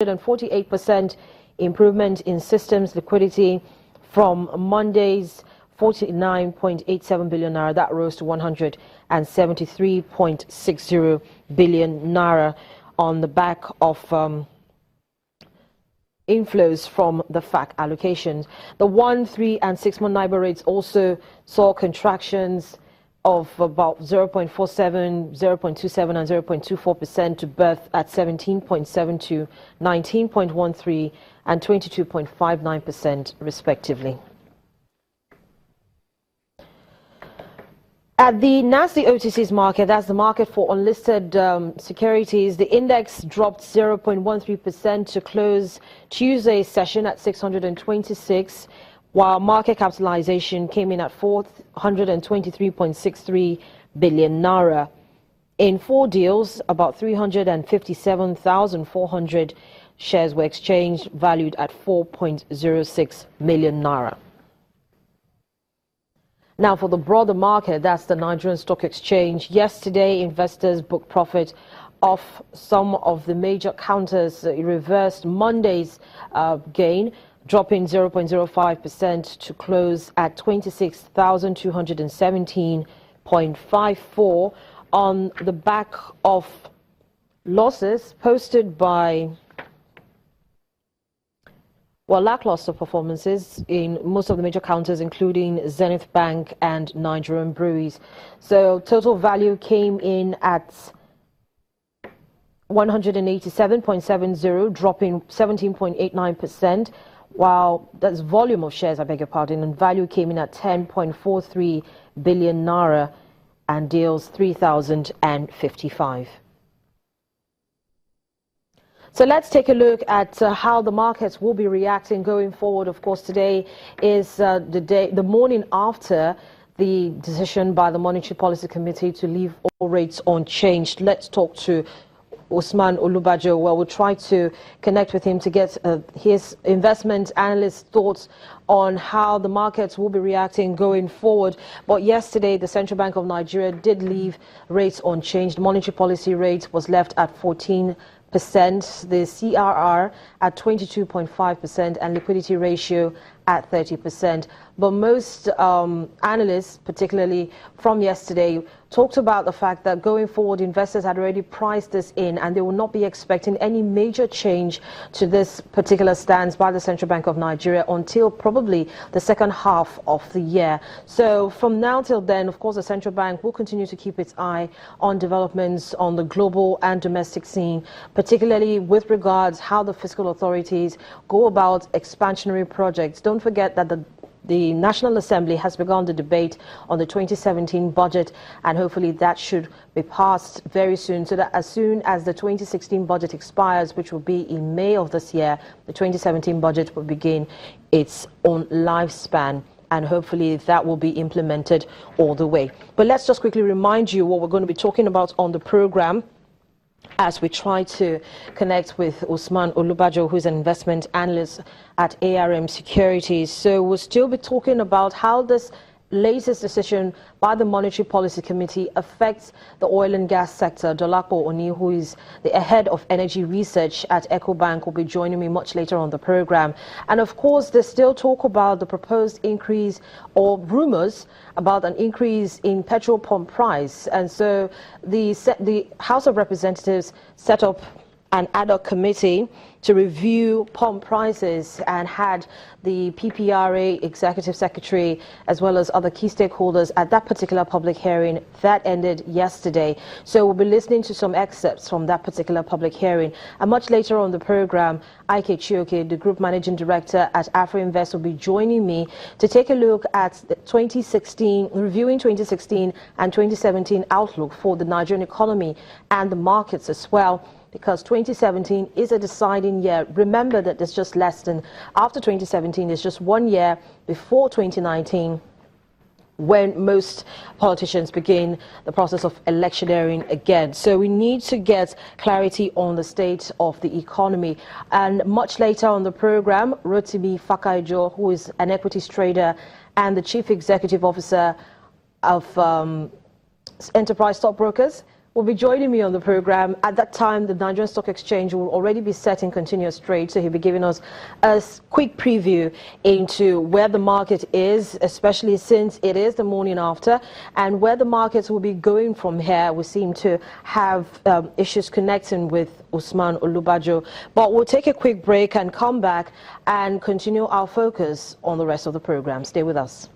148% improvement in systems liquidity from Monday's 49.87 billion naira. That rose to 173.60 billion naira on the back of inflows from the FAC allocations. The 1, 3 and 6 month NIBOR rates also saw contractions of about 0.47, 0.27 and 0.24% to birth at 17.72, 19.13 and 22.59% respectively. At the NASDAQ OTCs market, that's the market for unlisted securities, the index dropped 0.13% to close Tuesday's session at 626, while market capitalization came in at 423.63 billion naira. In 4 deals, about 357,400 shares were exchanged, valued at 4.06 million naira. Now, for the broader market, that's the Nigerian Stock Exchange. Yesterday, investors booked profit off some of the major counters. It reversed Monday's gain, dropping 0.05% to close at 26,217.54 on the back of losses posted by lackluster performances in most of the major counters, including Zenith Bank and Nigerian Breweries. So total value came in at 187.70, dropping 17.89%, while that's volume of shares, I beg your pardon, and value came in at 10.43 billion naira and deals 3,055. So let's take a look at how the markets will be reacting going forward. Of course, today is the morning after the decision by the Monetary Policy Committee to leave all rates unchanged. Let's talk to Usman Olubajo. Well, we'll try to connect with him to get his investment analyst thoughts on how the markets will be reacting going forward. But yesterday, the Central Bank of Nigeria did leave rates unchanged. The monetary policy rate was left at 14%, the CRR at 22.5%, and liquidity ratio at 30%. But most analysts, particularly from yesterday, talked about the fact that going forward, investors had already priced this in and they will not be expecting any major change to this particular stance by the Central Bank of Nigeria until probably the second half of the year. So from now till then, of course, the Central Bank will continue to keep its eye on developments on the global and domestic scene, particularly with regards how the fiscal authorities go about expansionary projects. Don't forget that the National Assembly has begun the debate on the 2017 budget, and hopefully that should be passed very soon, so that as soon as the 2016 budget expires, which will be in May of this year, the 2017 budget will begin its own lifespan, and hopefully that will be implemented all the way. But let's just quickly remind you what we're going to be talking about on the program as we try to connect with Usman Olubajo, who's an investment analyst at ARM Securities. So we'll still be talking about how this latest decision by the Monetary Policy Committee affects the oil and gas sector. Dolapo Oni, who is the head of energy research at EcoBank, will be joining me much later on the program. And of course, there's still talk about the proposed increase, or rumors about an increase in petrol pump price. And so the House of Representatives set up an ad hoc committee to review pump prices and had the PPRA executive secretary as well as other key stakeholders at that particular public hearing that ended yesterday. So we'll be listening to some excerpts from that particular public hearing. And much later on the program, Ike Chioke, the group managing director at AfroInvest, will be joining me to take a look at the 2016, reviewing 2016 and 2017 outlook for the Nigerian economy and the markets as well, because 2017 is a deciding year. Remember that there's just less than, after 2017, there's just 1 year before 2019, when most politicians begin the process of electioneering again. So we need to get clarity on the state of the economy. And much later on the program, Rotimi Fakaijo, who is an equities trader and the chief executive officer of Enterprise Stockbrokers, will be joining me on the program. At that time, the Nigerian Stock Exchange will already be set in continuous trade, so he'll be giving us a quick preview into where the market is, especially since it is the morning after, and where the markets will be going from here. We seem to have issues connecting with Usman Olubajo, but we'll take a quick break and come back and continue our focus on the rest of the program. Stay with us.